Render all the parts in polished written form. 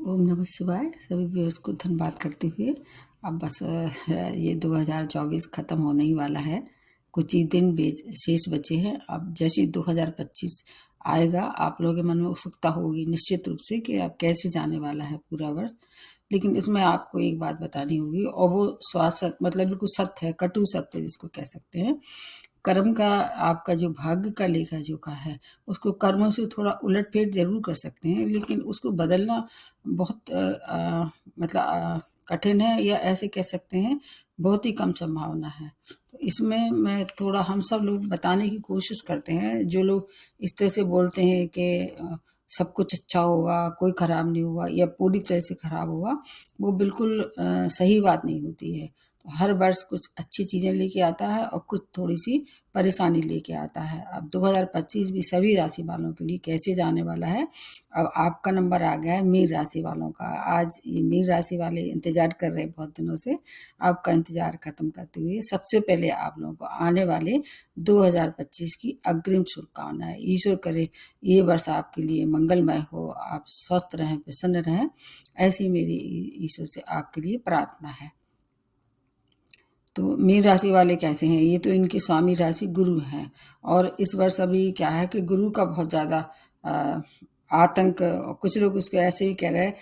ओम नमः शिवाय। सभी व्यूअर्स को धन्यवाद करते हुए अब बस ये 2024 ख़त्म होने ही वाला है। कुछ ही दिन शेष बचे हैं। अब जैसे ही 2025 आएगा, आप लोगों के मन में उत्सुकता होगी निश्चित रूप से कि अब कैसे जाने वाला है पूरा वर्ष। लेकिन इसमें आपको एक बात बतानी होगी, और वो स्वास्थ्य मतलब बिल्कुल सत्य है, कटु सत्य जिसको कह सकते हैं। कर्म का आपका जो भाग्य का लेखा जोखा है, उसको कर्मों से थोड़ा उलट-फेर ज़रूर कर सकते हैं, लेकिन उसको बदलना बहुत कठिन है, या ऐसे कह सकते हैं बहुत ही कम संभावना है। तो इसमें मैं थोड़ा हम सब लोग बताने की कोशिश करते हैं। जो लोग इस तरह से बोलते हैं कि सब कुछ अच्छा होगा, कोई खराब नहीं होगा या पूरी तरह से खराब होगा, वो बिल्कुल सही बात नहीं होती है। तो हर वर्ष कुछ अच्छी चीज़ें लेके आता है और कुछ थोड़ी-सी परेशानी लेके आता है। अब 2025 भी सभी राशि वालों के लिए कैसे जाने वाला है। अब आपका नंबर आ गया है मीन राशि वालों का। आज ये मीन राशि वाले इंतज़ार कर रहे हैं बहुत दिनों से। आपका इंतज़ार ख़त्म करते हुए सबसे पहले आप लोगों को आने वाले 2025 की अग्रिम शुभकामनाएँ। ईश्वर करे ये वर्ष आपके लिए मंगलमय हो, आप स्वस्थ रहें, प्रसन्न रहें, ऐसी मेरी ईश्वर से आपके लिए प्रार्थना है। तो मीन राशि वाले कैसे हैं? ये तो इनकी स्वामी राशि गुरु हैं, और इस वर्ष अभी क्या है कि गुरु का बहुत ज़्यादा आतंक, कुछ लोग उसको ऐसे भी कह रहे हैं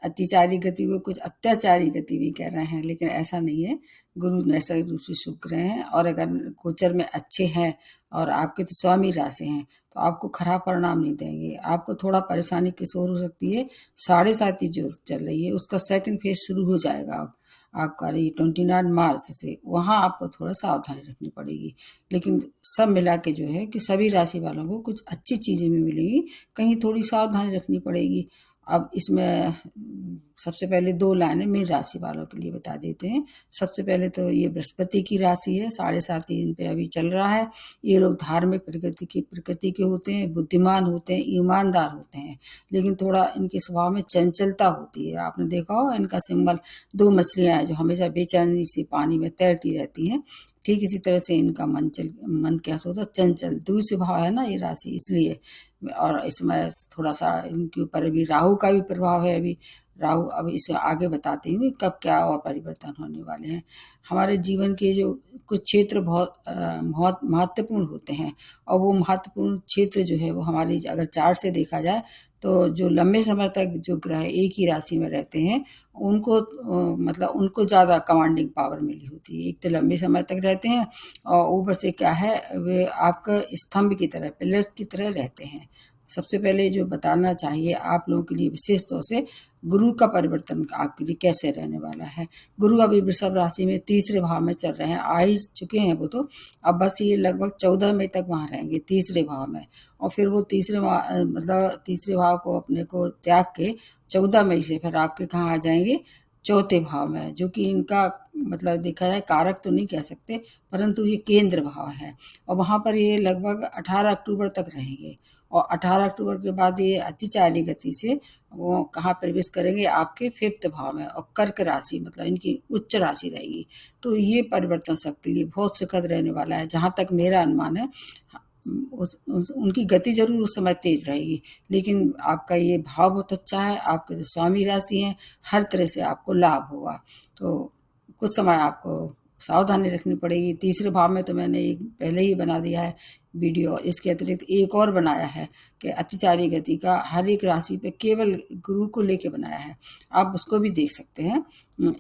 अतिचारी गति को कुछ अत्याचारी गति भी कह रहे हैं, लेकिन ऐसा नहीं है। गुरु नैसर्गिक रूप से शुक्र हैं, और अगर गोचर में अच्छे हैं और आपके तो स्वामी राशि हैं, तो आपको खराब परिणाम नहीं देंगे। आपको थोड़ा परेशानी किस ओर हो सकती है, 7.5 जो चल रही है उसका सेकंड फेज शुरू हो जाएगा अब आपका 29 मार्च से। वहाँ आपको थोड़ा सावधानी रखनी पड़ेगी, लेकिन सब मिला के जो है कि सभी राशि वालों को कुछ अच्छी चीज़ें भी मिलेंगी, कहीं थोड़ी सावधानी रखनी पड़ेगी। अब इसमें सबसे पहले 2 लाइनें मीन राशि वालों के लिए बता देते हैं। सबसे पहले तो ये बृहस्पति की राशि है, 7.5 इन पे अभी चल रहा है। ये लोग धार्मिक प्रकृति के होते हैं, बुद्धिमान होते हैं, ईमानदार होते हैं, लेकिन थोड़ा इनके स्वभाव में चंचलता होती है। आपने देखा होगा इनका सिंबल 2 मछलियाँ हैं जो हमेशा बेचैनी से पानी में तैरती रहती हैं। ठीक इसी तरह से इनका मन कैसा होता है, चंचल, दूर स्वभाव है ना ये राशि, इसलिए। और इसमें थोड़ा-सा इनके ऊपर अभी राहु का भी प्रभाव है। अभी राहु, अब इसे आगे बताती हूँ कब क्या और परिवर्तन होने वाले हैं। हमारे जीवन के जो कुछ क्षेत्र बहुत बहुत महत्वपूर्ण होते हैं, और वो महत्वपूर्ण क्षेत्र जो है वो हमारी अगर चार्ट से देखा जाए, तो जो लंबे समय तक जो ग्रह एक ही राशि में रहते हैं, उनको मतलब उनको ज़्यादा कमांडिंग पावर मिली होती है। एक तो लंबे समय तक रहते हैं, और ऊपर से क्या है, वे आपका स्तंभ की तरह, पिलर्स की तरह रहते हैं। सबसे पहले जो बताना चाहिए आप लोगों के लिए विशेष तौर से, गुरु का परिवर्तन आपके लिए कैसे रहने वाला है। गुरु अभी वृषभ राशि में तीसरे भाव में चल रहे हैं, आ ही चुके हैं वो तो। अब बस ये लगभग 14 मई तक वहाँ रहेंगे तीसरे भाव में, और फिर वो तीसरे भाव को अपने को त्याग के 14 मई से फिर आपके कहाँ आ जाएंगे, चौथे भाव में, जो कि इनका मतलब देखा जाए कारक तो नहीं कह सकते, परंतु ये केंद्र भाव है। और वहाँ पर ये लगभग 18 अक्टूबर तक रहेंगे, और 18 अक्टूबर के बाद ये अतिचारी गति से वो कहाँ प्रवेश करेंगे, आपके 5th भाव में, और कर्क राशि मतलब इनकी उच्च राशि रहेगी। तो ये परिवर्तन सबके लिए बहुत सुखद रहने वाला है, जहाँ तक मेरा अनुमान है। उनकी गति जरूर उस समय तेज रहेगी, लेकिन आपका ये भाव बहुत अच्छा है, आपके जो स्वामी राशि हैं, हर तरह से आपको लाभ होगा। तो कुछ समय आपको सावधानी रखनी पड़ेगी। तीसरे भाव में तो मैंने एक पहले ही बना दिया है वीडियो, और इसके अतिरिक्त एक और बनाया है कि अतिचारी गति का हर एक राशि पे केवल गुरु को लेके बनाया है, आप उसको भी देख सकते हैं।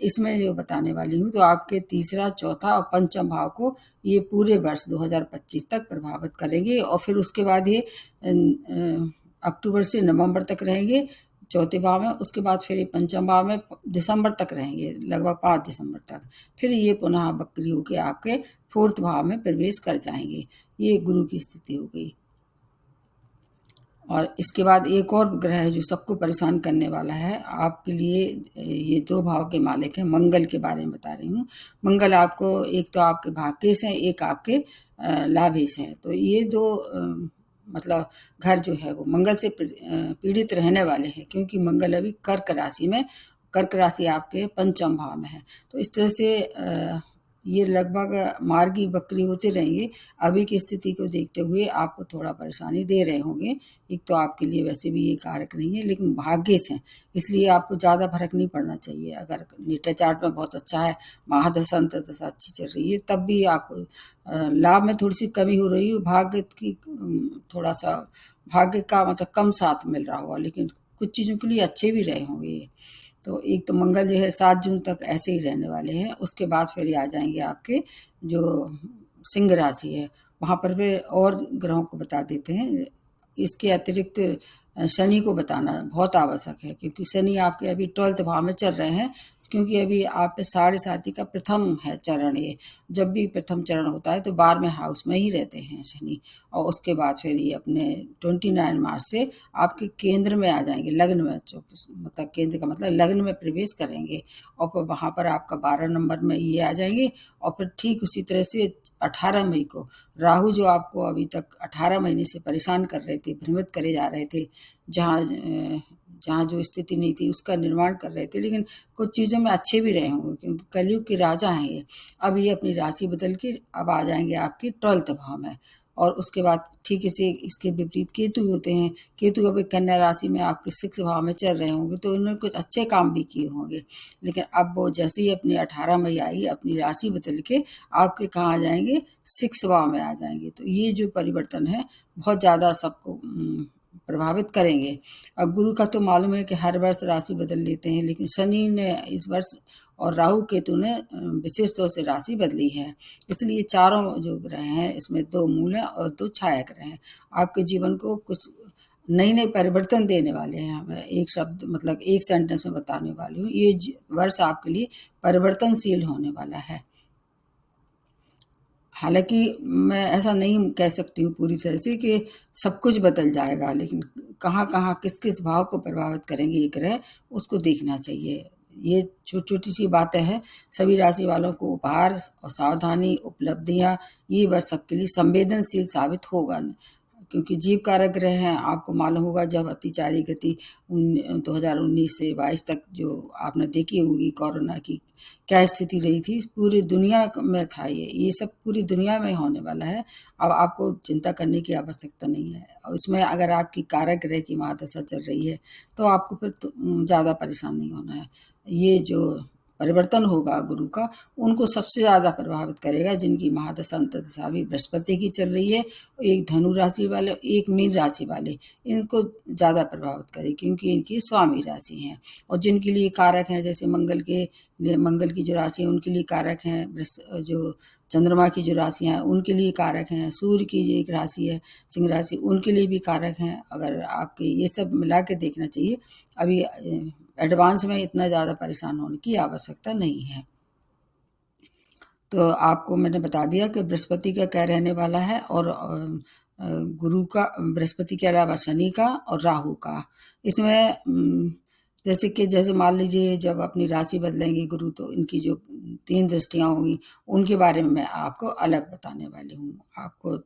इसमें जो बताने वाली हूँ, तो आपके तीसरा, चौथा और पंचम भाव को ये पूरे वर्ष 2025 तक प्रभावित करेंगे, और फिर उसके बाद ये अक्टूबर से नवंबर तक रहेंगे चौथे भाव में। उसके बाद फिर ये पंचम भाव में दिसंबर तक रहेंगे, लगभग 5 दिसंबर तक। फिर ये पुनः वक्री होके आपके 4th भाव में प्रवेश कर जाएंगे। ये गुरु की स्थिति हो गई। और इसके बाद एक और ग्रह है जो सबको परेशान करने वाला है आपके लिए। ये 2 भाव के मालिक हैं, मंगल के बारे में बता रही हूँ। मंगल आपको, एक तो आपके भाग्येश हैं, एक आपके लाभेश हैं। तो ये 2 मतलब घर जो है वो मंगल से पीड़ित रहने वाले हैं, क्योंकि मंगल अभी कर्क राशि में, कर्क राशि आपके पंचम भाव में है। तो इस तरह से ये लगभग मार्गी बकरी होते रहेंगे। अभी की स्थिति को देखते हुए आपको थोड़ा परेशानी दे रहे होंगे। एक तो आपके लिए वैसे भी ये कारक नहीं है, लेकिन भाग्य से, इसलिए आपको ज़्यादा फर्क नहीं पड़ना चाहिए। अगर नेटा चार्ट में बहुत अच्छा है, महादशा अंतर्दशा अच्छी चल रही है, तब भी आपको लाभ में थोड़ी सी कमी हो रही है। भाग्य की थोड़ा सा भाग्य का मतलब कम साथ मिल रहा होगा, लेकिन कुछ चीज़ों के लिए अच्छे भी रहे होंगे ये। तो एक तो मंगल जो है 7 जून तक ऐसे ही रहने वाले हैं। उसके बाद फिर ये आ जाएंगे आपके जो सिंह राशि है, वहाँ पर फिर और ग्रहों को बता देते हैं। इसके अतिरिक्त शनि को बताना बहुत आवश्यक है, क्योंकि शनि आपके अभी 12th भाव में चल रहे हैं। क्योंकि अभी आप पे साढ़े साथी का प्रथम है चरण ये। जब भी प्रथम चरण होता है तो 12वें हाउस में ही रहते हैं शनि, और उसके बाद फिर ये अपने 29 मार्च से आपके केंद्र में आ जाएंगे, लग्न में। मतलब केंद्र का मतलब लग्न में प्रवेश करेंगे, और फिर वहाँ पर आपका 12 नंबर में ये आ जाएंगे। और फिर ठीक उसी तरह से 18 मई को राहु, जो आपको अभी तक 18 महीने से परेशान कर रहे थे, भ्रमित करे जा रहे थे, जहाँ जो स्थिति नहीं थी उसका निर्माण कर रहे थे, लेकिन कुछ चीज़ों में अच्छे भी रहे होंगे, क्योंकि कलयुग के राजा हैं ये। अब ये अपनी राशि बदल के अब आ जाएंगे आपकी 12th भाव में। और उसके बाद ठीक इसे इसके विपरीत केतु होते हैं। केतु अभी कन्या राशि में आपके 6 भाव में चल रहे होंगे, तो उन्होंने कुछ अच्छे काम भी किए होंगे। लेकिन अब वो जैसे ही अपनी 18 मई आई, अपनी राशि बदल के आपके कहाँ आ जाएंगे, 6 भाव में आ जाएंगे। तो ये जो परिवर्तन है बहुत ज़्यादा सबको प्रभावित करेंगे। अब गुरु का तो मालूम है कि हर वर्ष राशि बदल लेते हैं, लेकिन शनि ने इस वर्ष और राहु केतु ने विशेष तौर से राशि बदली है। इसलिए चारों जो ग्रह हैं इसमें 2 मूल हैं और 2 छाया ग्रह हैं। आपके जीवन को कुछ नई नई परिवर्तन देने वाले हैं। मैं एक शब्द मतलब एक सेंटेंस में बताने वाली हूँ, ये वर्ष आपके लिए परिवर्तनशील होने वाला है। हालांकि मैं ऐसा नहीं कह सकती हूँ पूरी तरह से कि सब कुछ बदल जाएगा, लेकिन कहाँ कहाँ किस किस भाव को प्रभावित करेंगे ये ग्रह, उसको देखना चाहिए। ये छोटी छोटी सी बातें हैं। सभी राशि वालों को उपहार और सावधानी, उपलब्धियाँ, ये बस सबके लिए संवेदनशील साबित होगा। क्योंकि जीव कारक ग्रह हैं, आपको मालूम होगा जब अतिचारी गति 2019 से 22 तक जो आपने देखी होगी कोरोना की क्या स्थिति रही थी, पूरी दुनिया में था। ये सब पूरी दुनिया में होने वाला है। अब आपको चिंता करने की आवश्यकता नहीं है। और इसमें अगर आपकी कारक ग्रह की महादशा चल रही है तो आपको फिर तो ज़्यादा परेशान नहीं होना है। ये जो परिवर्तन होगा गुरु का, उनको सबसे ज़्यादा प्रभावित करेगा जिनकी महादशा अंतर्दशा भी बृहस्पति की चल रही है। एक धनु राशि वाले, एक मीन राशि वाले, इनको ज़्यादा प्रभावित करेगी, क्योंकि इनकी स्वामी राशि हैं। और जिनके लिए कारक हैं, जैसे मंगल की जो राशि है उनके लिए कारक हैं, जो चंद्रमा की जो राशियाँ हैं उनके लिए कारक हैं, सूर्य की जो एक राशि है सिंह राशि, उनके लिए भी कारक हैं। अगर आपके ये सब मिला के देखना चाहिए। अभी एडवांस में इतना ज़्यादा परेशान होने की आवश्यकता नहीं है। तो आपको मैंने बता दिया कि बृहस्पति का क्या रहने वाला है, और गुरु का, बृहस्पति के अलावा शनि का और राहु का। इसमें जैसे मान लीजिए जब अपनी राशि बदलेंगे गुरु, तो इनकी जो 3 दृष्टियाँ होंगी उनके बारे में मैं आपको अलग बताने वाली हूँ। आपको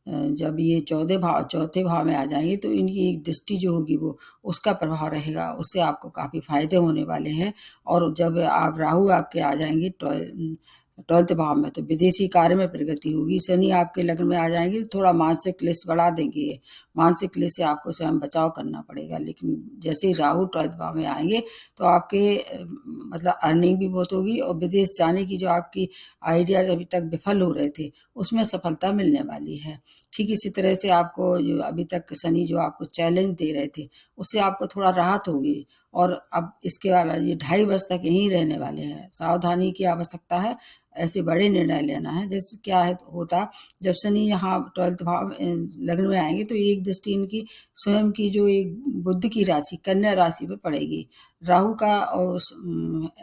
जब ये चौथे भाव में आ जाएंगे तो इनकी एक दृष्टि जो होगी वो उसका प्रभाव रहेगा, उससे आपको काफ़ी फायदे होने वाले हैं। और जब आप राहु आपके आ जाएंगे 12th भाव में, तो विदेशी कार्य में प्रगति होगी। शनि आपके लग्न में आ जाएंगे, थोड़ा मानसिक क्लेश बढ़ा देंगे। मानसिक क्लेश से आपको स्वयं बचाव करना पड़ेगा। लेकिन जैसे ही राहु 12th भाव में आएंगे तो आपके मतलब अर्निंग भी बहुत होगी, और विदेश जाने की जो आपकी आइडियाज अभी तक विफल हो रहे थे उसमें सफलता मिलने वाली है। ठीक इसी तरह से आपको जो अभी तक शनि जो आपको चैलेंज दे रहे थे उससे आपको थोड़ा राहत होगी। और अब इसके वाला ये 2.5 वर्ष तक यहीं रहने वाले हैं। सावधानी की आवश्यकता है, ऐसे बड़े निर्णय लेना है। जैसे क्या है होता, जब शनि यहाँ 12th भाव लग्न में आएंगे तो एक दृष्टि इनकी स्वयं की जो एक बुद्ध की राशि कन्या राशि पे पड़ेगी। राहु का, और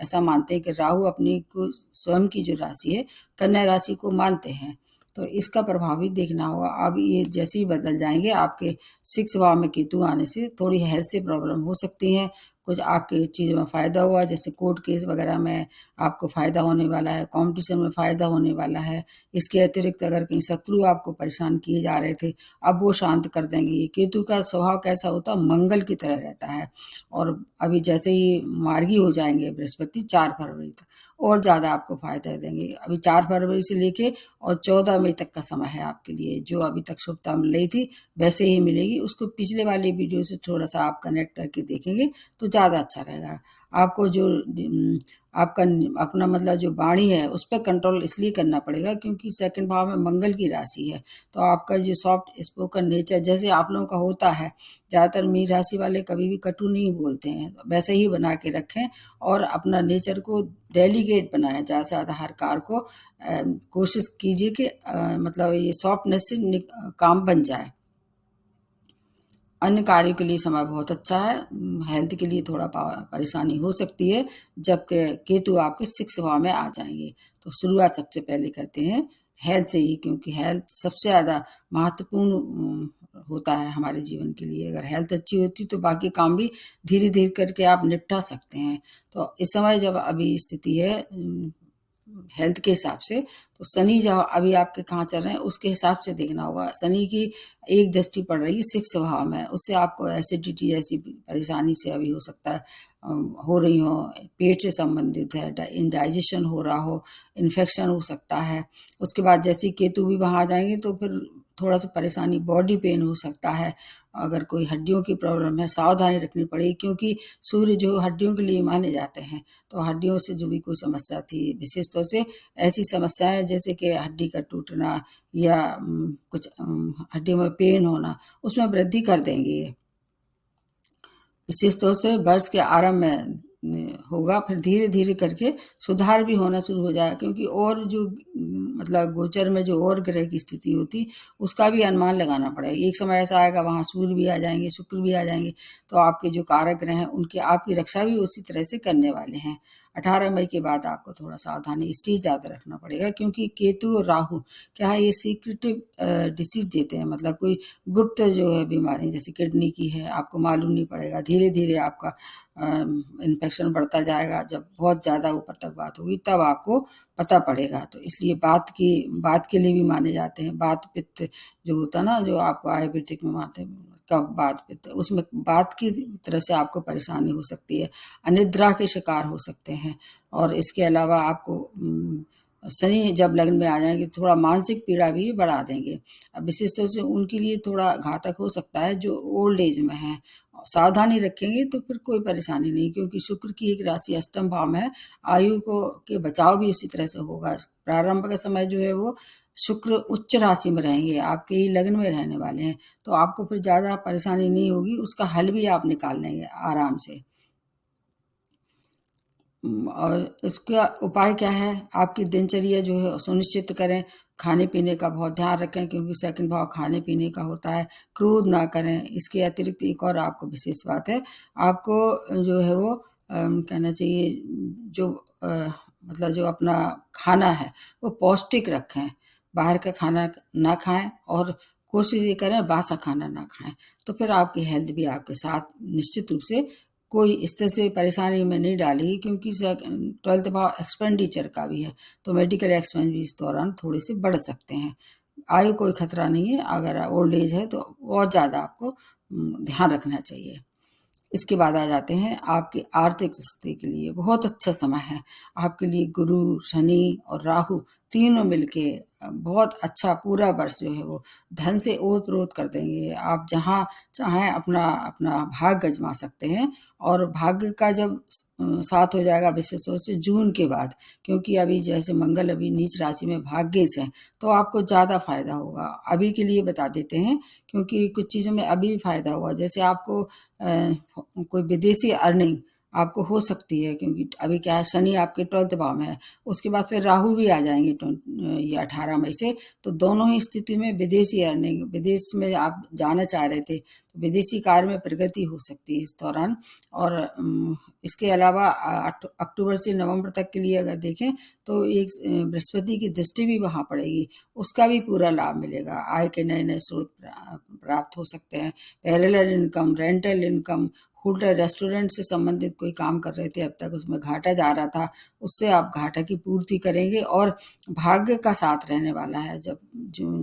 ऐसा मानते हैं कि राहु अपनी को स्वयं की जो राशि है कन्या राशि को मानते हैं, तो इसका प्रभाव भी देखना होगा। अब ये जैसे ही बदल जाएंगे, आपके 6 भाव में केतु आने से थोड़ी हेल्थ से प्रॉब्लम हो सकती है। कुछ आपके चीज़ों में फ़ायदा हुआ, जैसे कोर्ट केस वगैरह में आपको फ़ायदा होने वाला है, कॉम्पिटिशन में फ़ायदा होने वाला है। इसके अतिरिक्त अगर कहीं शत्रु आपको परेशान किए जा रहे थे, अब वो शांत कर देंगे। केतु का स्वभाव कैसा होता है, मंगल की तरह रहता है। और अभी जैसे ही मार्गी हो जाएंगे बृहस्पति 4 फरवरी तक, और ज़्यादा आपको फ़ायदा देंगे। अभी 4 फरवरी से लेके और 14 मई तक का समय है आपके लिए। जो अभी तक शुभता मिल रही थी वैसे ही मिलेगी। उसको पिछले वाली वीडियो से थोड़ा-सा आप कनेक्ट करके देखेंगे तो ज़्यादा अच्छा रहेगा। आपको जो आपका अपना मतलब जो वाणी है उस पे कंट्रोल इसलिए करना पड़ेगा क्योंकि सेकंड भाव में मंगल की राशि है। तो आपका जो सॉफ्ट स्पोकन नेचर जैसे आप लोगों का होता है, ज़्यादातर मीन राशि वाले कभी भी कटु नहीं बोलते हैं, वैसे ही बना के रखें और अपना नेचर को डेलीकेट बनाएँ। ज़्यादा से ज़्यादा हर कार्य को कोशिश कीजिए कि मतलब ये सॉफ्टनेस से काम बन जाए। अन्य कार्यों के लिए समय बहुत अच्छा है। हेल्थ के लिए थोड़ा परेशानी हो सकती है जब केतु आपके 6 भाव में आ जाएंगे। तो शुरुआत सबसे पहले करते हैं हेल्थ से ही, क्योंकि हेल्थ सबसे ज़्यादा महत्वपूर्ण होता है हमारे जीवन के लिए। अगर हेल्थ अच्छी होती तो बाकी काम भी धीरे धीरे करके आप निपटा सकते हैं। तो इस समय जब अभी स्थिति है हेल्थ के हिसाब से, तो शनि जहाँ अभी आपके कहाँ चल रहे हैं उसके हिसाब से देखना होगा। शनि की एक दृष्टि पड़ रही है 6 भाव में, उससे आपको एसिडिटी जैसी परेशानी से अभी हो सकता है हो रही हो, पेट से संबंधित है, इंडाइजेशन हो रहा हो, इन्फेक्शन हो सकता है। उसके बाद जैसे केतु भी वहाँ आ जाएंगे तो फिर थोड़ा सा परेशानी, बॉडी पेन हो सकता है। अगर कोई हड्डियों की प्रॉब्लम है सावधानी रखनी पड़ेगी, क्योंकि सूर्य जो हड्डियों के लिए माने जाते हैं। तो हड्डियों से जुड़ी कोई समस्या थी, विशेष तौर से ऐसी समस्याएं जैसे कि हड्डी का टूटना या कुछ हड्डियों में पेन होना, उसमें वृद्धि कर देंगे ये। विशेष तौर से वर्ष के आरंभ में होगा, फिर धीरे धीरे करके सुधार भी होना शुरू हो जाएगा, क्योंकि और जो मतलब गोचर में जो और ग्रह की स्थिति होती उसका भी अनुमान लगाना पड़ेगा। एक समय ऐसा आएगा वहाँ सूर्य भी आ जाएंगे, शुक्र भी आ जाएंगे, तो आपके जो कारक ग्रह हैं उनकी आपकी रक्षा भी उसी तरह से करने वाले हैं। 18 मई के बाद आपको थोड़ा सावधानी इसलिए ज़्यादा रखना पड़ेगा क्योंकि केतु और राहु क्या है, ये सीक्रेटिव डिसीज देते हैं। मतलब कोई गुप्त जो है बीमारी जैसे किडनी की है, आपको मालूम नहीं पड़ेगा। धीरे धीरे आपका इन्फेक्शन बढ़ता जाएगा। जब बहुत ज़्यादा ऊपर तक बात होगी तब आपको पता पड़ेगा। तो इसलिए बात के लिए भी माने जाते हैं। बात पित्त जो होता है ना, जो आपको आयुर्वेदिक में मानते हैं कफ बात पित्त, उसमें बात की तरह से आपको परेशानी हो सकती है, अनिद्रा के शिकार हो सकते हैं। और इसके अलावा आपको शनि जब लग्न में आ जाएंगे थोड़ा मानसिक पीड़ा भी बढ़ा देंगे। अब विशेष तौर से उनके लिए थोड़ा घातक हो सकता है जो ओल्ड एज में है। सावधानी रखेंगे तो फिर कोई परेशानी नहीं, क्योंकि शुक्र की एक राशि अष्टम भाव में है। आयु को के बचाव भी उसी तरह से होगा। प्रारंभ का समय जो है वो शुक्र उच्च राशि में रहेंगे, आपके ही लग्न में रहने वाले हैं, तो आपको फिर ज़्यादा परेशानी नहीं होगी। उसका हल भी आप निकाल लेंगे आराम से। और इसका उपाय क्या है, आपकी दिनचर्या जो है सुनिश्चित करें, खाने पीने का बहुत ध्यान रखें, क्योंकि सेकंड भाव खाने पीने का होता है। क्रोध ना करें। इसके अतिरिक्त एक और आपको विशेष बात है, आपको जो है वो कहना चाहिए जो मतलब जो अपना खाना है वो पौष्टिक रखें। बाहर का खाना ना खाएं और कोशिश ये करें बासा खाना ना खाएं। तो फिर आपकी हेल्थ भी आपके साथ निश्चित रूप से कोई इस तरह से परेशानी में नहीं डालेगी, क्योंकि 12th भाव एक्सपेंडिचर का भी है, तो मेडिकल एक्सपेंस भी इस दौरान थोड़े से बढ़ सकते हैं। आयु कोई खतरा नहीं है, अगर ओल्ड एज है तो और ज़्यादा आपको ध्यान रखना चाहिए। इसके बाद आ जाते हैं आपकी आर्थिक स्थिति के लिए बहुत अच्छा समय है। आपके लिए गुरु, शनि और राहु तीनों मिलके बहुत अच्छा पूरा वर्ष जो है वो धन से ओत-प्रोत कर देंगे। आप जहाँ चाहें अपना अपना भाग्य आज़मा सकते हैं। और भाग्य का जब साथ हो जाएगा विशेष रूप से जून के बाद, क्योंकि अभी जैसे मंगल अभी नीच राशि में भाग्येश है, तो आपको ज़्यादा फायदा होगा। अभी के लिए बता देते हैं, क्योंकि कुछ चीज़ों में अभी भी फायदा होगा। जैसे आपको कोई विदेशी अर्निंग आपको हो सकती है, क्योंकि अभी क्या है शनि आपके 12th भाव में है, उसके बाद फिर राहु भी आ जाएंगे ये 18 मई से। तो दोनों ही स्थिति में विदेशी अर्निंग, विदेश में आप जाना चाह रहे थे तो विदेशी कार्य में प्रगति हो सकती है इस दौरान। और इसके अलावा अक्टूबर से नवंबर तक के लिए अगर देखें तो एक बृहस्पति की दृष्टि भी वहाँ पड़ेगी, उसका भी पूरा लाभ मिलेगा। आय के नए नए स्रोत प्राप्त हो सकते हैं। Parallel income, rental income, hotel restaurant से संबंधित कोई काम कर रहे थे अब तक, उसमें घाटा जा रहा था, उससे आप घाटा की पूर्ति करेंगे और भाग्य का साथ रहने वाला है। जब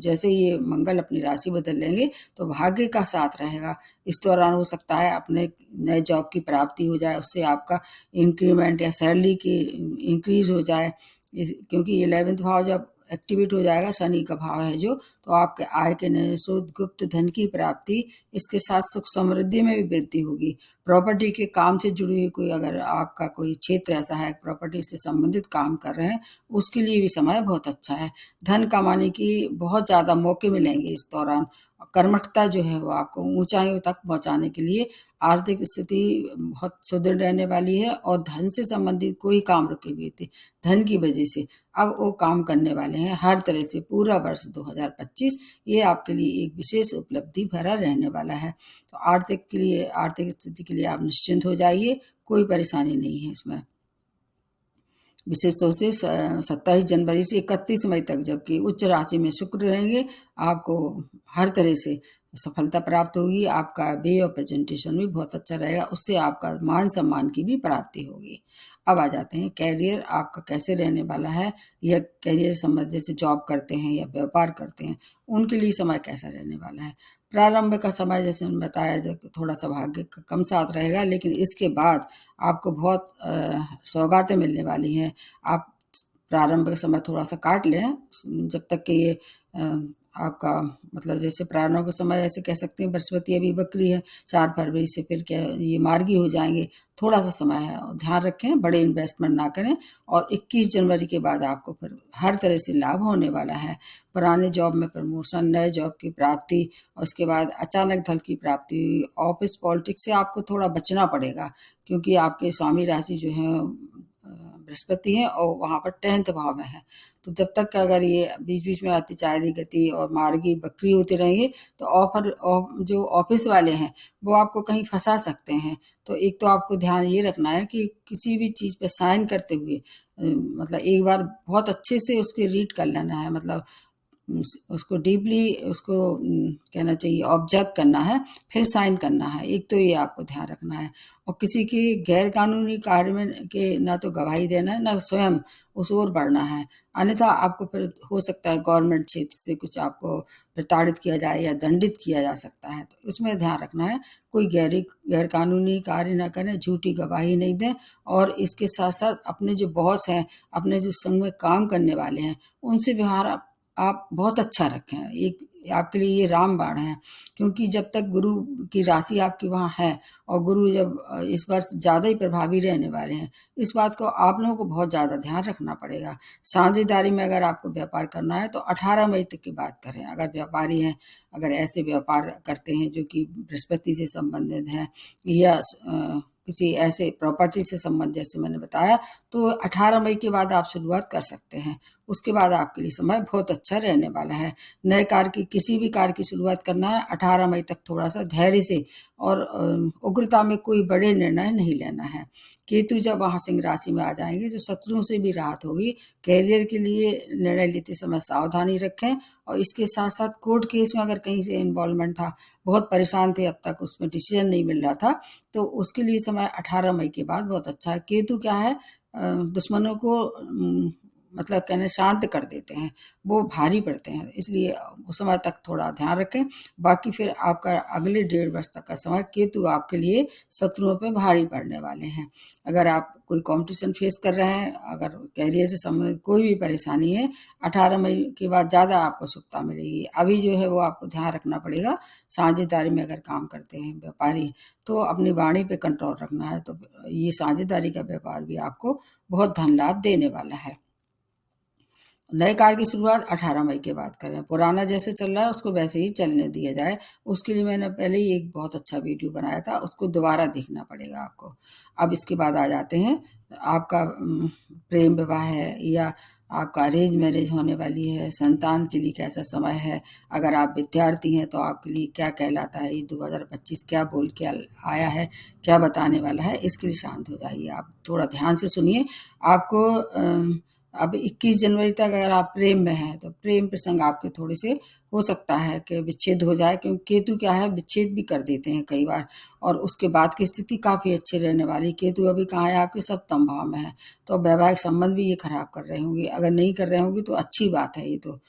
जैसे ये मंगल अपनी राशि बदल लेंगे तो भाग्य का साथ रहेगा। इस दौरान हो सकता है अपने नए जॉब की प्राप्ति हो जाए, उससे आपका इंक्रीमेंट या सैलरी की इंक्रीज हो जाए। क्योंकि 11वां भाव जब एक्टिवेट हो जाएगा, शनि का भाव है जो, तो आपके आय के नए स्रोत, गुप्त धन की प्राप्ति, इसके साथ सुख समृद्धि में भी वृद्धि होगी। प्रॉपर्टी के काम से जुड़ी हुई कोई, अगर आपका कोई क्षेत्र ऐसा है प्रॉपर्टी से संबंधित काम कर रहे हैं, उसके लिए भी समय बहुत अच्छा है। धन कमाने की बहुत ज़्यादा मौके मिलेंगे इस दौरान। कर्मठता जो है वो आपको ऊंचाइयों तक पहुंचाने के लिए, आर्थिक स्थिति बहुत सुदृढ़ रहने वाली है और धन से संबंधित कोई काम रुके हुए थे धन की वजह से, अब वो काम करने वाले हैं हर तरह से। पूरा वर्ष 2025 ये आपके लिए एक विशेष उपलब्धि भरा रहने वाला है। तो आर्थिक स्थिति के लिए आप निश्चिंत हो जाइए, कोई परेशानी नहीं है इसमें। विशेष तौर से 27 जनवरी से 31 मई तक, जबकि उच्च राशि में शुक्र रहेंगे, आपको हर तरह से सफलता प्राप्त होगी। आपका वे ऑफ प्रेजेंटेशन भी बहुत अच्छा रहेगा, उससे आपका मान सम्मान की भी प्राप्ति होगी। अब आ जाते हैं कैरियर आपका कैसे रहने वाला है, या कैरियर संबंध जैसे जॉब करते हैं या व्यापार करते हैं, उनके लिए समय कैसा रहने वाला है। प्रारंभ का समय जैसे मैंने बताया, जब थोड़ा सा भाग्य का कम साथ रहेगा, लेकिन इसके बाद आपको बहुत सौगातें मिलने वाली हैं। आप प्रारंभ का समय थोड़ा सा काट लें, जब तक कि ये आपका मतलब जैसे प्रारंभ का समय ऐसे कह सकते हैं, बृहस्पति अभी बकरी है, 4 फरवरी से फिर क्या ये मार्गी हो जाएंगे, थोड़ा सा समय है। और ध्यान रखें बड़े इन्वेस्टमेंट ना करें, और 21 जनवरी के बाद आपको फिर हर तरह से लाभ होने वाला है। पुराने जॉब में प्रमोशन, नए जॉब की प्राप्ति, और उसके बाद अचानक धन की प्राप्ति। ऑफिस पॉलिटिक्स से आपको थोड़ा बचना पड़ेगा, क्योंकि आपके स्वामी राशि जो है बृहस्पति है और वहाँ पर 10th भाव में है। तो जब तक अगर ये बीच बीच में अतिचारी गति और मार्गी बकरी होते रहेंगे, तो जो ऑफिस वाले हैं वो आपको कहीं फंसा सकते हैं। तो एक तो आपको ध्यान ये रखना है कि किसी भी चीज़ पे साइन करते हुए मतलब एक बार बहुत अच्छे से उसकी रीड कर लेना है, मतलब उसको डीपली उसको कहना चाहिए ऑब्जर्व करना है, फिर साइन करना है। एक तो ये आपको ध्यान रखना है, और किसी की गैर कानूनी कार्य में के ना तो गवाही देना है, ना स्वयं उस ओर बढ़ना है। अन्यथा आपको फिर हो सकता है गवर्नमेंट क्षेत्र से कुछ आपको प्रताड़ित किया जाए या दंडित किया जा सकता है। तो उसमें ध्यान रखना है, कोई गैर कानूनी कार्य ना करें, झूठी गवाही नहीं दें, और इसके साथ साथ अपने जो बॉस हैं, अपने जो संग में काम करने वाले हैं, उनसे व्यवहार आप बहुत अच्छा रखें। एक आपके लिए ये रामबाण है, क्योंकि जब तक गुरु की राशि आपकी वहाँ है, और गुरु जब इस वर्ष ज़्यादा ही प्रभावी रहने वाले हैं, इस बात को आप लोगों को बहुत ज़्यादा ध्यान रखना पड़ेगा। साझेदारी में अगर आपको व्यापार करना है तो 18 मई तक की बात करें। अगर व्यापारी हैं, अगर ऐसे व्यापार करते हैं जो कि बृहस्पति से संबंधित हैं, या किसी ऐसे प्रॉपर्टी से संबंध जैसे मैंने बताया, तो 18 मई के बाद आप शुरुआत कर सकते हैं। उसके बाद आपके लिए समय बहुत अच्छा रहने वाला है। नए कार्य की किसी भी कार्य की शुरुआत करना है 18 मई तक, थोड़ा सा धैर्य से और उग्रता में कोई बड़े निर्णय नहीं लेना है। केतु जब वहाँ सिंह राशि में आ जाएंगे, जो शत्रुओं से भी राहत होगी। कैरियर के लिए निर्णय लेते समय सावधानी रखें, और इसके साथ साथ कोर्ट केस में अगर कहीं से इन्वॉल्वमेंट था, बहुत परेशान थे अब तक, उसमें डिसीजन नहीं मिल रहा था, तो उसके लिए समय 18 मई के बाद बहुत अच्छा है। केतु क्या है, दुश्मनों को मतलब कहने शांत कर देते हैं, वो भारी पड़ते हैं, इसलिए उस समय तक थोड़ा ध्यान रखें। बाकी फिर आपका अगले 1.5 वर्ष तक का समय केतु आपके लिए शत्रुओं पे भारी पड़ने वाले हैं। अगर आप कोई कंपटीशन फेस कर रहे हैं, अगर कैरियर से संबंधित कोई भी परेशानी है, 18 मई के बाद ज़्यादा आपको सुखता मिलेगी। अभी जो है वो आपको ध्यान रखना पड़ेगा। साझेदारी में अगर काम करते हैं व्यापारी, तो अपनी वाणी पे कंट्रोल रखना है। तो ये साझेदारी का व्यापार भी आपको बहुत धन लाभ देने वाला है। नए कार्य की शुरुआत 18 मई के बाद करें। पुराना जैसे चल रहा है उसको वैसे ही चलने दिया जाए। उसके लिए मैंने पहले ही एक बहुत अच्छा वीडियो बनाया था, उसको दोबारा देखना पड़ेगा आपको। अब इसके बाद आ जाते हैं, आपका प्रेम विवाह है या आपका अरेंज मैरिज होने वाली है, संतान के लिए कैसा समय है, अगर आप विद्यार्थी हैं तो आपके लिए क्या कहलाता है, ये 2025 क्या बोल के आया है, क्या बताने वाला है, इसके लिए शांत हो जाइए। आप थोड़ा ध्यान से सुनिए। आपको अब 21 जनवरी तक अगर आप प्रेम में हैं, तो प्रेम प्रसंग आपके थोड़े से हो सकता है कि विच्छेद हो जाए, क्योंकि केतु क्या है, विच्छेद भी कर देते हैं कई बार। और उसके बाद की स्थिति काफ़ी अच्छी रहने वाली। केतु अभी कहाँ है, आपके सप्तम भाव में है, तो वैवाहिक संबंध भी ये खराब कर रहे होंगे। अगर नहीं कर रहे होंगे तो अच्छी बात है ये तो।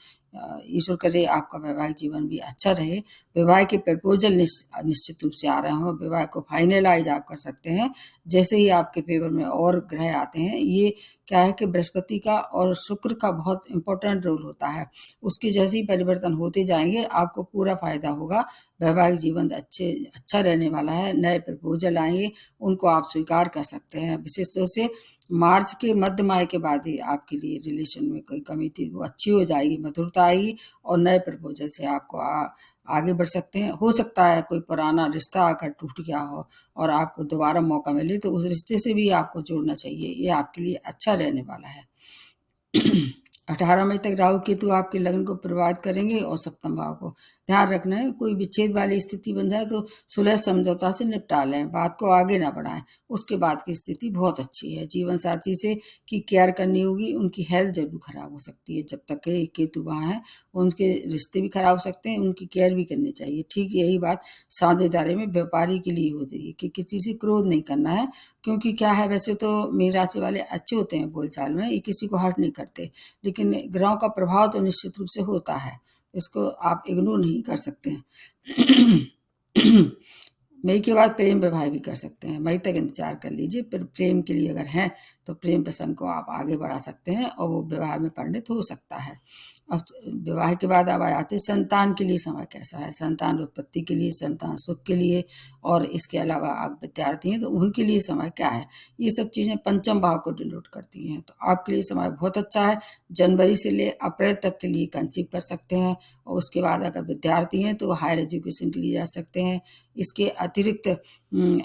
ईश्वर करे आपका वैवाहिक जीवन भी अच्छा रहे। विवाह के प्रपोजल निश्चित रूप से आ रहे हों, विवाह को फाइनलाइज आप कर सकते हैं जैसे ही आपके फेवर में और ग्रह आते हैं। ये क्या है कि बृहस्पति का और शुक्र का बहुत इंपॉर्टेंट रोल होता है। उसके जैसे ही परिवर्तन होते जाएंगे आपको पूरा फायदा होगा। वैवाहिक जीवन अच्छा रहने वाला है। नए प्रपोजल आएंगे, उनको आप स्वीकार कर सकते हैं। विशेष तौर से मार्च के मध्य माह के बाद ही आपके लिए रिलेशन में कोई कमी थी वो अच्छी हो जाएगी, मधुरता आएगी और नए प्रपोजल से आपको आगे बढ़ सकते हैं। हो सकता है कोई पुराना रिश्ता आकर टूट गया हो और आपको दोबारा मौका मिले, तो उस रिश्ते से भी आपको जोड़ना चाहिए। ये आपके लिए अच्छा रहने वाला है। 18 मई तक राहु केतु आपके लग्न को प्रभावित करेंगे और सप्तम भाव को। ध्यान रखना है, कोई विच्छेद वाली स्थिति बन जाए तो सुलह समझौता से निपटा लें, बात को आगे ना बढ़ाएं। उसके बाद की स्थिति बहुत अच्छी है। जीवन साथी से की केयर करनी होगी, उनकी हेल्थ जरूर खराब हो सकती है। जब तक के केतु वहाँ है उनके रिश्ते भी खराब हो सकते हैं, उनकी केयर भी करनी चाहिए। ठीक यही बात साझेदारी में व्यापारी के लिए होती है कि किसी से क्रोध नहीं करना है, क्योंकि क्या है, वैसे तो मीन राशि वाले अच्छे होते हैं बोलचाल में, ये किसी को हर्ट नहीं करते, लेकिन ग्रहों का प्रभाव तो निश्चित रूप से होता है, इसको आप इग्नोर नहीं कर सकते हैं। मई के बाद प्रेम विवाह भी कर सकते हैं। मई तक इंतजार कर लीजिए, फिर प्रेम के लिए अगर हैं तो प्रेम प्रसंग को आप आगे बढ़ा सकते हैं और वो विवाह में परिणत हो सकता है। अब विवाह के बाद अब आ जाते हैं संतान के लिए समय कैसा है। संतान उत्पत्ति के लिए, संतान सुख के लिए, और इसके अलावा आप विद्यार्थी हैं तो उनके लिए समय क्या है, ये सब चीज़ें पंचम भाव को डिनोट करती हैं। तो आपके लिए समय बहुत अच्छा है। जनवरी से ले अप्रैल तक के लिए कंसीव कर सकते हैं, और उसके बाद अगर विद्यार्थी हैं तो हायर एजुकेशन के लिए जा सकते हैं। इसके अतिरिक्त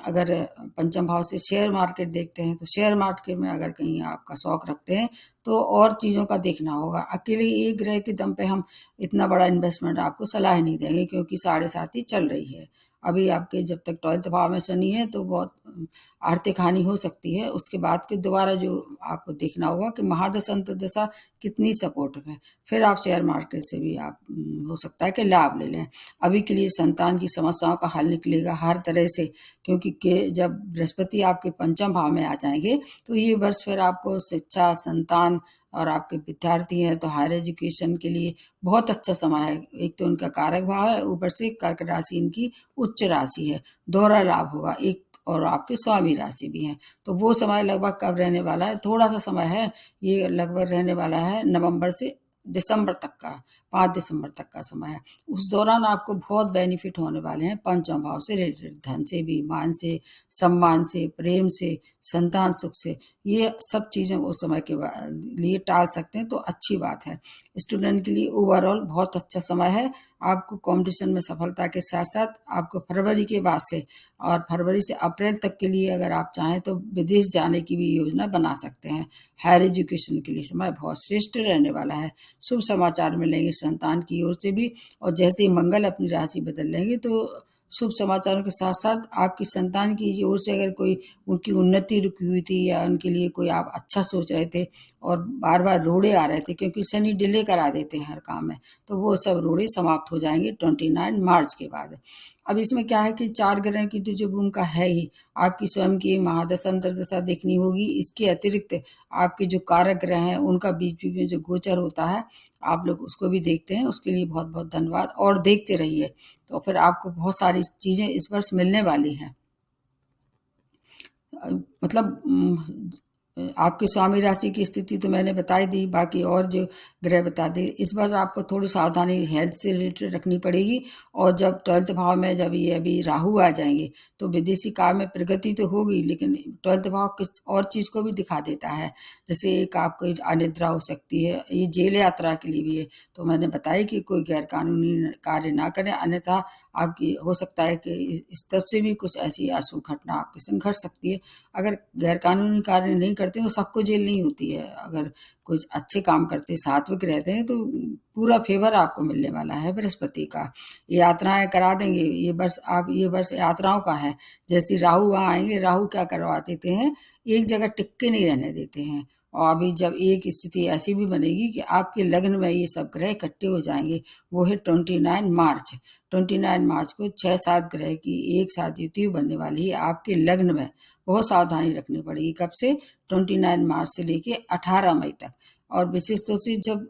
अगर पंचम भाव से शेयर मार्केट देखते हैं तो शेयर मार्केट में अगर कहीं आपका शौक रखते हैं तो और चीज़ों का देखना होगा। अकेले एक ग्रह के दम पे हम इतना बड़ा इन्वेस्टमेंट आपको सलाह नहीं देंगे, क्योंकि 7.5 ही चल रही है। अभी आपके जब तक 12th भाव में शनि है तो बहुत आर्थिक हानि हो सकती है। उसके बाद के दोबारा जो आपको देखना होगा कि महादशा अंतर्दशा कितनी सपोर्टिव है, फिर आप शेयर मार्केट से भी आप हो सकता है कि लाभ ले लें। अभी के लिए संतान की समस्याओं का हल निकलेगा हर तरह से, क्योंकि जब बृहस्पति आपके पंचम भाव में आ जाएंगे तो ये वर्ष फिर आपको शिक्षा, संतान और आपके विद्यार्थी हैं तो हायर एजुकेशन के लिए बहुत अच्छा समय है। एक तो उनका कारक भाव है, ऊपर से कर्क राशि इनकी उच्च राशि है, दोहरा लाभ होगा। एक और आपके स्वामी राशि भी हैं, तो वो समय लगभग कब रहने वाला है, थोड़ा सा समय है, ये लगभग रहने वाला है नवंबर से दिसंबर तक का, 5 दिसंबर तक का समय है। उस दौरान आपको बहुत बेनिफिट होने वाले हैं पंचम भाव से रिलेटेड, धन से भी, मान से, सम्मान से, प्रेम से, संतान सुख से। ये सब चीज़ें उस समय के लिए टाल सकते हैं तो अच्छी बात है। स्टूडेंट के लिए ओवरऑल बहुत अच्छा समय है। आपको कंपटीशन में सफलता के साथ साथ आपको फरवरी के बाद से और फरवरी से अप्रैल तक के लिए अगर आप चाहें तो विदेश जाने की भी योजना बना सकते हैं। हायर एजुकेशन के लिए समय बहुत श्रेष्ठ रहने वाला है। शुभ समाचार मिलेंगे संतान की ओर से भी, और जैसे ही मंगल अपनी राशि बदल लेंगे तो शुभ समाचारों के साथ साथ आपकी संतान की ओर से अगर कोई उनकी उन्नति रुकी हुई थी या उनके लिए कोई आप अच्छा सोच रहे थे और बार बार रोड़े आ रहे थे, क्योंकि शनि डिले करा देते हैं हर काम में, तो वो सब रोड़े समाप्त हो जाएंगे 29 मार्च के बाद। अब इसमें क्या है कि 4 ग्रह की तो जो भूमिका है ही, आपकी स्वयं की महादशा अंतर्दशा देखनी होगी। इसके अतिरिक्त आपके जो कारक ग्रह हैं उनका बीच बीच में जो गोचर होता है आप लोग उसको भी देखते हैं। उसके लिए बहुत बहुत धन्यवाद, और देखते रहिए तो फिर आपको बहुत सारी चीज़ें इस वर्ष मिलने वाली हैं। मतलब आपके स्वामी राशि की स्थिति तो मैंने बताई दी, बाकी और जो ग्रह बता दी। इस बार आपको थोड़ी सावधानी हेल्थ से रिलेटेड रखनी पड़ेगी। और जब 12th भाव में जब ये अभी राहु आ जाएंगे तो विदेशी कार्य में प्रगति तो होगी, लेकिन 12th भाव किस और चीज़ को भी दिखा देता है। जैसे एक आपको अनिद्रा हो सकती है, ये जेल यात्रा के लिए भी है। तो मैंने बताया कि कोई गैर कानूनी कार्य ना करें, अन्यथा आपकी हो सकता है कि इस तरफ से भी कुछ ऐसी अशुभ घटना आपके संग घट सकती है। अगर गैर कानूनी कार्य नहीं करते तो सबको जेल नहीं होती है। अगर कुछ अच्छे काम करते, सात्विक रहते हैं तो पूरा फेवर आपको मिलने वाला है बृहस्पति का। यात्राएं करा देंगे ये वर्ष। आप ये वर्ष यात्राओं का है। जैसे राहु वहाँ आएंगे, राहु क्या करवा देते हैं, एक जगह टिक के नहीं रहने देते हैं। और अभी जब एक स्थिति ऐसी भी बनेगी कि आपके लग्न में ये सब ग्रह इकट्ठे हो जाएंगे, वो है 29 मार्च को 6-7 ग्रह की एक साथ युति बनने वाली है आपके लग्न में। बहुत सावधानी रखनी पड़ेगी। कब से? 29 मार्च से लेके 18 मई तक। और विशेष तौर से जब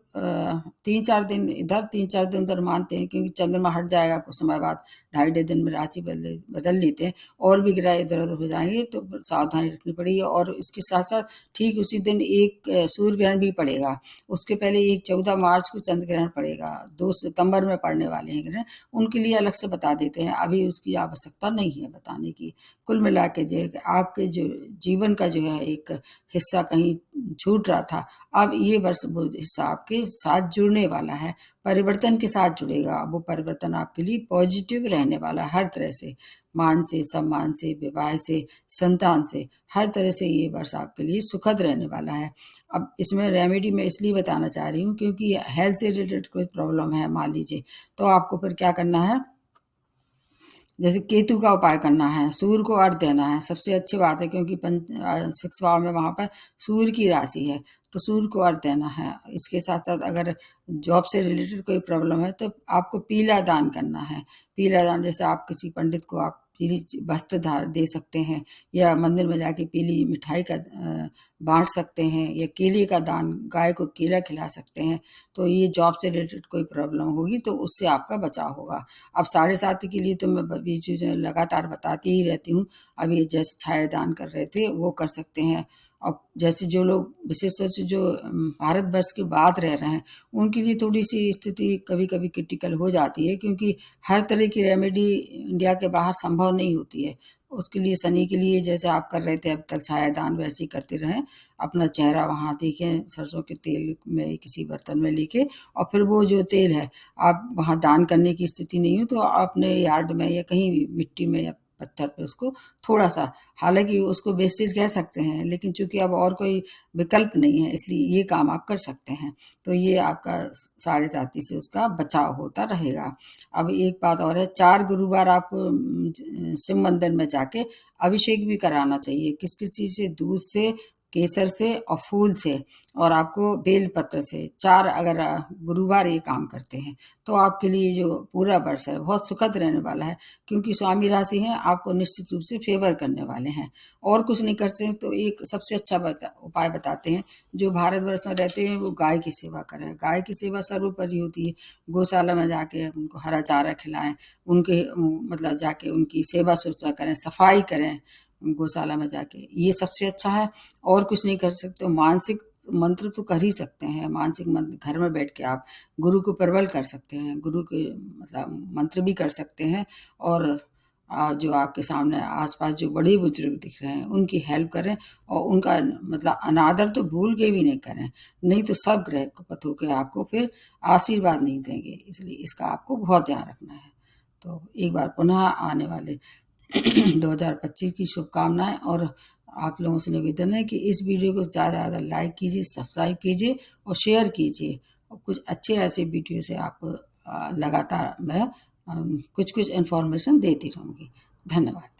3-4 दिन इधर 3-4 दिन उधर मानते हैं, क्योंकि चंद्रमा हट जाएगा कुछ समय बाद, 2.5 दिन में राशि बदल लेते हैं और भी ग्रह इधर उधर हो जाएंगे, तो सावधानी रखनी पड़ेगी। और इसके साथ साथ ठीक उसी दिन एक सूर्य ग्रहण भी पड़ेगा। उसके पहले एक 14 मार्च को चंद्र ग्रहण पड़ेगा। 2 सितंबर में पड़ने वाले हैं ग्रहण, उनके लिए अलग से बता देते हैं, अभी उसकी आवश्यकता नहीं है बताने की। कुल मिला के जो आपके जो जीवन का जो है एक हिस्सा कहीं छूट रहा था, अब ये वर्ष वो हिस्सा आपके साथ जुड़ने वाला है, परिवर्तन के साथ जुड़ेगा। वो परिवर्तन आपके लिए पॉजिटिव रहने वाला है हर तरह से, मान से, सम्मान से, विवाह से, संतान से, हर तरह से ये वर्ष आपके लिए सुखद रहने वाला है। अब इसमें रेमेडी मैं इसलिए बताना चाह रही हूँ क्योंकि हेल्थ से रिलेटेड कोई प्रॉब्लम है मान लीजिए, तो आपको फिर क्या करना है, जैसे केतु का उपाय करना है, सूर्य को अर्घ देना है, सबसे अच्छी बात है, क्योंकि 6 भाव में वहाँ पर सूर्य की राशि है, तो सूर्य को अर्घ देना है। इसके साथ साथ अगर जॉब से रिलेटेड कोई प्रॉब्लम है तो आपको पीला दान करना है। पीला दान जैसे आप किसी पंडित को आप पीली वस्त्र दे सकते हैं, या मंदिर में जाके पीली मिठाई का बांट सकते हैं, या केले का दान, गाय को केला खिला सकते हैं। तो ये जॉब से रिलेटेड कोई प्रॉब्लम होगी तो उससे आपका बचाव होगा। अब 7.5 के लिए तो मैं बीच बीच में लगातार बताती ही रहती हूँ। अभी जैसे छाया दान कर रहे थे वो कर सकते हैं। और जैसे जो लोग विशेष तौर से जो भारतवर्ष के बाद रह रहे हैं, उनके लिए थोड़ी सी स्थिति कभी कभी क्रिटिकल हो जाती है, क्योंकि हर तरह की रेमेडी इंडिया के बाहर संभव नहीं होती है। उसके लिए शनि के लिए जैसे आप कर रहे थे अब तक छाया दान, वैसे ही करते रहें। अपना चेहरा वहाँ देखें, सरसों के तेल में किसी बर्तन में लेके, और फिर वो जो तेल है आप वहाँ दान करने की स्थिति नहीं हो तो अपने यार्ड में या कहीं भी मिट्टी में या पत्थर पे उसको थोड़ा सा, हालांकि उसको वेस्टेज कह सकते हैं, लेकिन चूंकि अब और कोई विकल्प नहीं है इसलिए ये काम आप कर सकते हैं। तो ये आपका 7.5 से उसका बचाव होता रहेगा। अब एक बात और है, 4 गुरुवार आपको शिव मंदिर में जाके अभिषेक भी कराना चाहिए। किस किस चीज़ से? दूध से, केसर से और फूल से, और आपको बेल पत्र से। 4 अगर गुरुवार ये काम करते हैं तो आपके लिए जो पूरा वर्ष है बहुत सुखद रहने वाला है, क्योंकि स्वामी राशि हैं आपको निश्चित रूप से फेवर करने वाले हैं। और कुछ नहीं कर सकते तो एक सबसे अच्छा उपाय बताते हैं। जो भारतवर्ष में रहते हैं वो गाय की सेवा करें। गाय की सेवा सर्वोपरि होती है। गौशाला में जाके उनको हरा चारा खिलाएं, उनके मतलब जाके उनकी सेवा सुरक्षा करें, सफाई करें गौशाला में जाके, ये सबसे अच्छा है। और कुछ नहीं कर सकते तो मानसिक मंत्र तो कर ही सकते हैं। मानसिक मंत्र घर में बैठ के आप गुरु को प्रबल कर सकते हैं, गुरु के मतलब मंत्र भी कर सकते हैं। और जो आपके सामने आसपास जो बड़े बुजुर्ग दिख रहे हैं उनकी हेल्प करें, और उनका मतलब अनादर तो भूल के भी नहीं करें, नहीं तो सब ग्रह पत होकर आपको फिर आशीर्वाद नहीं देंगे। इसलिए इसका आपको बहुत ध्यान रखना है। तो एक बार पुनः आने वाले 2025 की शुभकामनाएं। और आप लोगों से निवेदन है कि इस वीडियो को ज़्यादा से ज़्यादा लाइक कीजिए, सब्सक्राइब कीजिए और शेयर कीजिए। और कुछ अच्छे ऐसे वीडियो से आपको लगातार मैं कुछ कुछ इन्फॉर्मेशन देती रहूँगी। धन्यवाद।